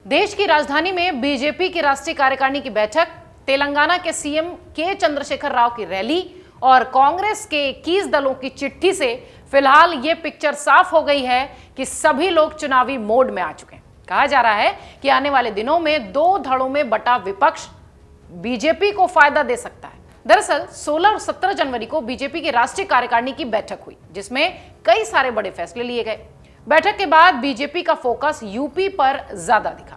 देश की राजधानी में बीजेपी की राष्ट्रीय कार्यकारिणी की बैठक, तेलंगाना के सीएम के चंद्रशेखर राव की रैली और कांग्रेस के 21 दलों की चिट्ठी से फिलहाल ये पिक्चर साफ हो गई है कि सभी लोग चुनावी मोड में आ चुके हैं। कहा जा रहा है कि आने वाले दिनों में दो धड़ों में बटा विपक्ष बीजेपी को फायदा दे सकता है। दरअसल 16 और 17 जनवरी को बीजेपी की राष्ट्रीय कार्यकारिणी की बैठक हुई, जिसमें कई सारे बड़े फैसले लिए गए। बैठक के बाद बीजेपी का फोकस यूपी पर ज्यादा दिखा।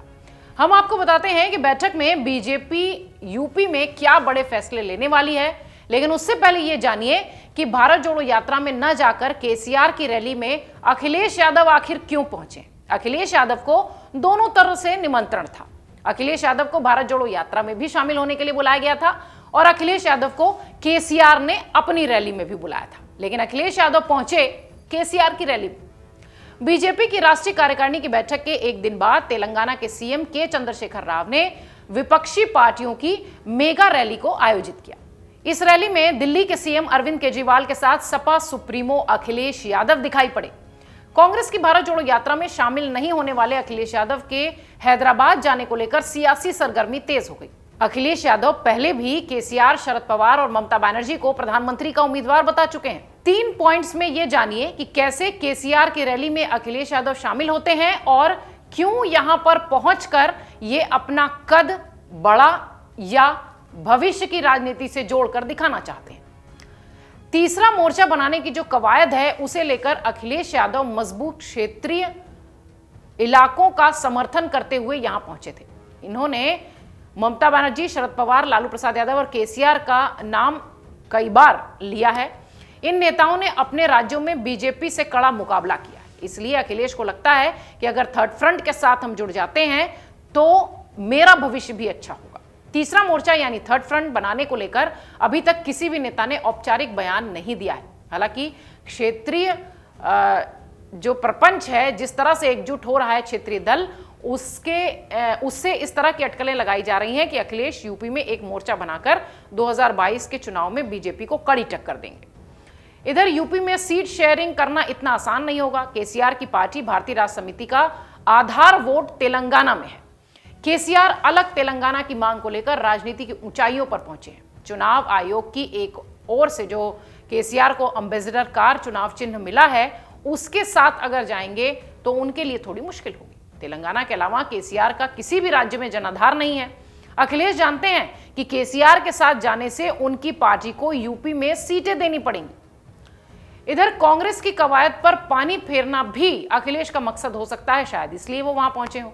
हम आपको बताते हैं कि बैठक में बीजेपी यूपी में क्या बड़े फैसले लेने वाली है, लेकिन उससे पहले यह जानिए कि भारत जोड़ो यात्रा में न जाकर केसीआर की रैली में अखिलेश यादव आखिर क्यों पहुंचे। अखिलेश यादव को दोनों तरफ से निमंत्रण था। अखिलेश यादव को भारत जोड़ो यात्रा में भी शामिल होने के लिए बुलाया गया था और अखिलेश यादव को केसीआर ने अपनी रैली में भी बुलाया था, लेकिन अखिलेश यादव पहुंचे केसीआर की रैली में। बीजेपी की राष्ट्रीय कार्यकारिणी की बैठक के एक दिन बाद तेलंगाना के सीएम के चंद्रशेखर राव ने विपक्षी पार्टियों की मेगा रैली को आयोजित किया। इस रैली में दिल्ली के सीएम अरविंद केजरीवाल के साथ सपा सुप्रीमो अखिलेश यादव दिखाई पड़े। कांग्रेस की भारत जोड़ो यात्रा में शामिल नहीं होने वाले अखिलेश यादव के हैदराबाद जाने को लेकर सियासी सरगर्मी तेज हो गई। अखिलेश यादव पहले भी केसीआर, शरद पवार और ममता बनर्जी को प्रधानमंत्री का उम्मीदवार बता चुके हैं। 3 पॉइंट्स में यह जानिए कि कैसे केसीआर की रैली में अखिलेश यादव शामिल होते हैं और क्यों यहां पर पहुंचकर ये अपना कद बड़ा या भविष्य की राजनीति से जोड़कर दिखाना चाहते हैं। तीसरा मोर्चा बनाने की जो कवायद है, उसे लेकर अखिलेश यादव मजबूत क्षेत्रीय इलाकों का समर्थन करते हुए यहां पहुंचे थे। इन्होंने ममता बनर्जी, शरद पवार, लालू प्रसाद यादव और केसीआर का नाम कई बार लिया है। इन नेताओं ने अपने राज्यों में बीजेपी से कड़ा मुकाबला किया है, इसलिए अखिलेश को लगता है कि अगर थर्ड फ्रंट के साथ हम जुड़ जाते हैं तो मेरा भविष्य भी अच्छा होगा। तीसरा मोर्चा यानी थर्ड फ्रंट बनाने को लेकर अभी तक किसी भी नेता ने औपचारिक बयान नहीं दिया है। हालांकि क्षेत्रीय जो प्रपंच है, जिस तरह से एकजुट हो रहा है क्षेत्रीय दल, उससे इस तरह की अटकलें लगाई जा रही हैं कि अखिलेश यूपी में एक मोर्चा बनाकर 2022 के चुनाव में बीजेपी को कड़ी टक्कर देंगे। इधर यूपी में सीट शेयरिंग करना इतना आसान नहीं होगा। केसीआर की पार्टी भारतीय राष्ट्र समिति का आधार वोट तेलंगाना में है। केसीआर अलग तेलंगाना की मांग को लेकर राजनीति की ऊंचाइयों पर पहुंचे हैं। चुनाव आयोग की एक ओर से जो केसीआर को एम्बेसडर कार चुनाव चिन्ह मिला है, उसके साथ अगर जाएंगे तो उनके लिए थोड़ी मुश्किल होगी। तेलंगाना के अलावा केसीआर का किसी भी राज्य में जनाधार नहीं है। अखिलेश जानते हैं कि केसीआर के साथ जाने से उनकी पार्टी को यूपी में सीटें देनी पड़ेंगी। इधर कांग्रेस की कवायद पर पानी फेरना भी अखिलेश का मकसद हो सकता है, शायद इसलिए वो वहां पहुंचे हो।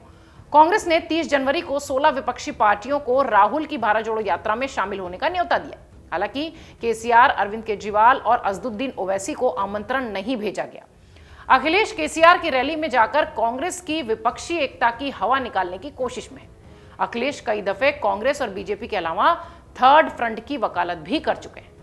कांग्रेस ने 30 जनवरी को 16 विपक्षी पार्टियों को राहुल की भारत जोड़ो यात्रा में शामिल होने का न्योता दिया। हालांकि केसीआर, अरविंद केजरीवाल और असदुद्दीन ओवैसी को आमंत्रण नहीं भेजा गया। अखिलेश केसीआर की रैली में जाकर कांग्रेस की विपक्षी एकता की हवा निकालने की कोशिश में है। अखिलेश कई दफे कांग्रेस और बीजेपी के अलावा थर्ड फ्रंट की वकालत भी कर चुके हैं।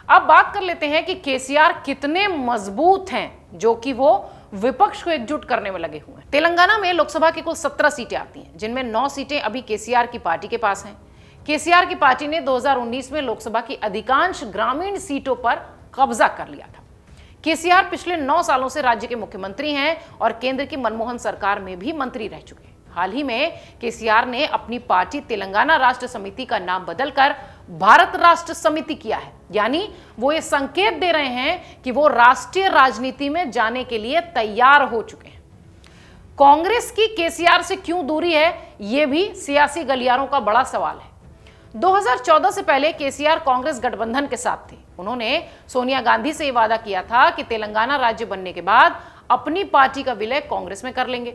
अब बात कर लेते हैं कि केसीआर कितने मजबूत हैं, जो कि वो विपक्ष को एकजुट करने में लगे हुए हैं। तेलंगाना में लोकसभा की कुल 17 सीटें आती हैं, जिनमें 9 सीटें अभी केसीआर की पार्टी के पास हैं। केसीआर की पार्टी ने 2019 में लोकसभा की अधिकांश ग्रामीण सीटों पर कब्जा कर लिया था। केसीआर पिछले 9 सालों से राज्य के मुख्यमंत्री हैं और केंद्र की मनमोहन सरकार में भी मंत्री रह चुके हैं। हाल ही में केसीआर ने अपनी पार्टी तेलंगाना राष्ट्र समिति का नाम बदलकर भारत राष्ट्र समिति किया है, यानी वो ये संकेत दे रहे हैं कि वो राष्ट्रीय राजनीति में जाने के लिए तैयार हो चुके हैं। कांग्रेस की केसीआर से क्यों दूरी है, यह भी सियासी गलियारों का बड़ा सवाल है। 2014 से पहले केसीआर कांग्रेस गठबंधन के साथ थे। उन्होंने सोनिया गांधी से यह वादा किया था कि तेलंगाना राज्य बनने के बाद अपनी पार्टी का विलय कांग्रेस में कर लेंगे।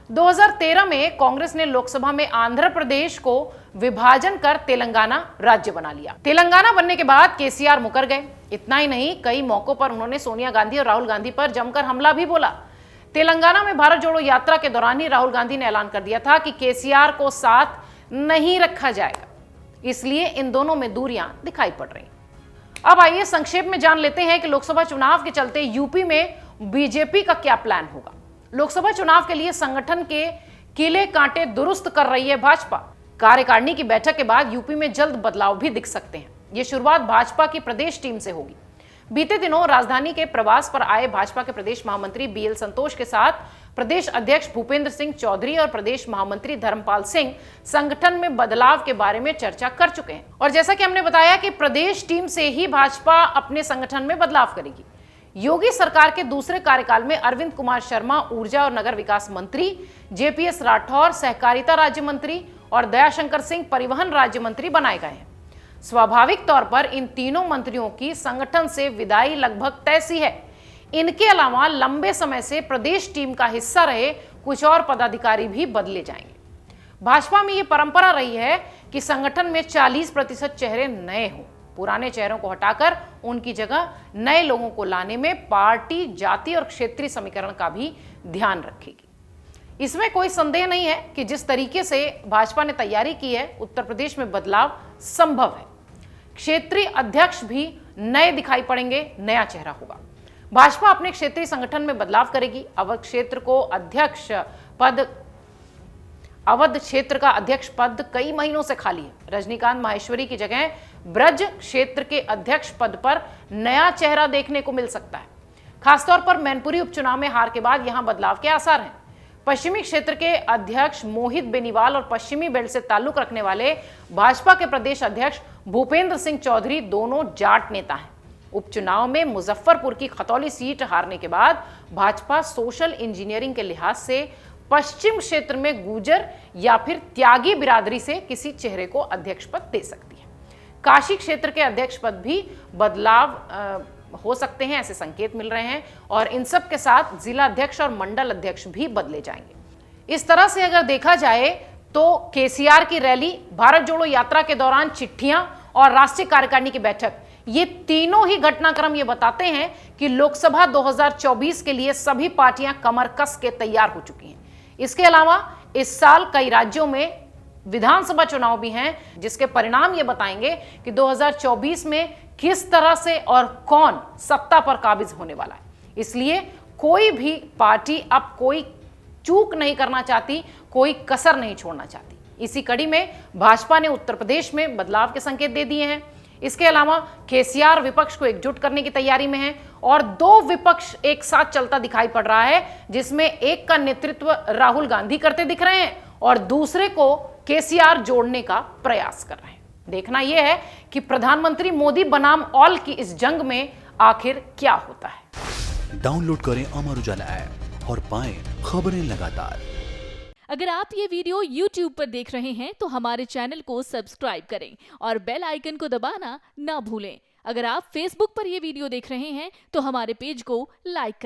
2013 में कांग्रेस ने लोकसभा में आंध्र प्रदेश को विभाजन कर तेलंगाना राज्य बना लिया। तेलंगाना बनने के बाद केसीआर मुकर गए। इतना ही नहीं, कई मौकों पर उन्होंने सोनिया गांधी और राहुल गांधी पर जमकर हमला भी बोला। तेलंगाना में भारत जोड़ो यात्रा के दौरान ही राहुल गांधी ने ऐलान कर दिया था कि केसीआर को साथ नहीं रखा जाएगा, इसलिए इन दोनों में दूरियां दिखाई पड़ रही। अब आइए संक्षेप में जान लेते हैं कि लोकसभा चुनाव के चलते यूपी में बीजेपी का क्या प्लान होगा। लोकसभा चुनाव के लिए संगठन के किले कांटे दुरुस्त कर रही है भाजपा। कार्यकारिणी की बैठक के बाद यूपी में जल्द बदलाव भी दिख सकते हैं। ये शुरुआत भाजपा की प्रदेश टीम से होगी। बीते दिनों राजधानी के प्रवास पर आए भाजपा के प्रदेश महामंत्री बीएल संतोष के साथ प्रदेश अध्यक्ष भूपेंद्र सिंह चौधरी और प्रदेश महामंत्री धर्मपाल सिंह संगठन में बदलाव के बारे में चर्चा कर चुके हैं। और जैसा कि हमने बताया कि प्रदेश टीम से ही भाजपा अपने संगठन में बदलाव करेगी। योगी सरकार के दूसरे कार्यकाल में अरविंद कुमार शर्मा ऊर्जा और नगर विकास मंत्री, जेपीएस राठौर सहकारिता राज्य मंत्री और दयाशंकर सिंह परिवहन राज्य मंत्री बनाए गए हैं। स्वाभाविक तौर पर इन तीनों मंत्रियों की संगठन से विदाई लगभग तय सी है। इनके अलावा लंबे समय से प्रदेश टीम का हिस्सा रहे कुछ और पदाधिकारी भी बदले जाएंगे। भाजपा में ये परंपरा रही है कि संगठन में 40% चेहरे नए हों। पुराने चेहरों को हटाकर उनकी जगह नए लोगों को लाने में पार्टी जाति और क्षेत्रीय समीकरण का भी ध्यान रखेगी। इसमें कोई संदेह नहीं है कि जिस तरीके से भाजपा ने तैयारी की है, उत्तर प्रदेश में बदलाव संभव है। क्षेत्रीय अध्यक्ष भी नए दिखाई पड़ेंगे, नया चेहरा होगा। भाजपा अपने क्षेत्रीय संगठन में बदलाव करेगी। अवध क्षेत्र का अध्यक्ष पद कई महीनों से खाली है। रजनीकांत माहेश्वरी की जगह ब्रज क्षेत्र के अध्यक्ष पद पर नया चेहरा देखने को मिल सकता है। खासतौर पर मैनपुरी उपचुनाव में हार के बाद यहां बदलाव के आसार हैं। पश्चिमी क्षेत्र के अध्यक्ष मोहित बेनीवाल और पश्चिमी बेल्ट से ताल्लुक रखने वाले भाजपा के प्रदेश अध्यक्ष भूपेंद्र सिंह चौधरी दोनों जाट नेता हैं। उपचुनाव में मुजफ्फरपुर की खतौली सीट हारने के बाद भाजपा सोशल इंजीनियरिंग के लिहाज से पश्चिम क्षेत्र में गुर्जर या फिर त्यागी बिरादरी से किसी चेहरे को अध्यक्ष पद दे सकती है। काशी क्षेत्र के अध्यक्ष पद भी बदलाव हो सकते हैं, ऐसे संकेत मिल रहे हैं। और इन सब के साथ जिला अध्यक्ष और मंडल अध्यक्ष भी बदले जाएंगे। इस तरह से अगर देखा जाए तो केसीआर की रैली, भारत जोड़ो यात्रा के दौरान चिट्ठियां और राष्ट्रीय कार्यकारिणी की बैठक, ये तीनों ही घटनाक्रम ये बताते हैं कि लोकसभा 2024 के लिए सभी पार्टियां कमर कस के तैयार हो चुकी हैं। इसके अलावा इस साल कई राज्यों में विधानसभा चुनाव भी हैं, जिसके परिणाम ये बताएंगे कि 2024 में किस तरह से और कौन सत्ता पर काबिज होने वाला है। इसलिए कोई भी पार्टी अब कोई चूक नहीं करना चाहती, कोई कसर नहीं छोड़ना चाहती। इसी कड़ी में भाजपा ने उत्तर प्रदेश में बदलाव के संकेत दे दिए हैं। इसके अलावा केसीआर विपक्ष को एकजुट करने की तैयारी में है और दो विपक्ष एक साथ चलता दिखाई पड़ रहा है, जिसमें एक का नेतृत्व राहुल गांधी करते दिख रहे हैं और दूसरे को केसीआर जोड़ने का प्रयास कर रहे हैं। देखना यह है कि प्रधानमंत्री मोदी बनाम ऑल की इस जंग में आखिर क्या होता है। डाउनलोड करें अमर उजाला ऐप और पाएं खबरें लगातार। अगर आप ये वीडियो YouTube पर देख रहे हैं तो हमारे चैनल को सब्सक्राइब करें और बेल आइकन को दबाना ना भूलें। अगर आप Facebook पर ये वीडियो देख रहे हैं तो हमारे पेज को लाइक करें।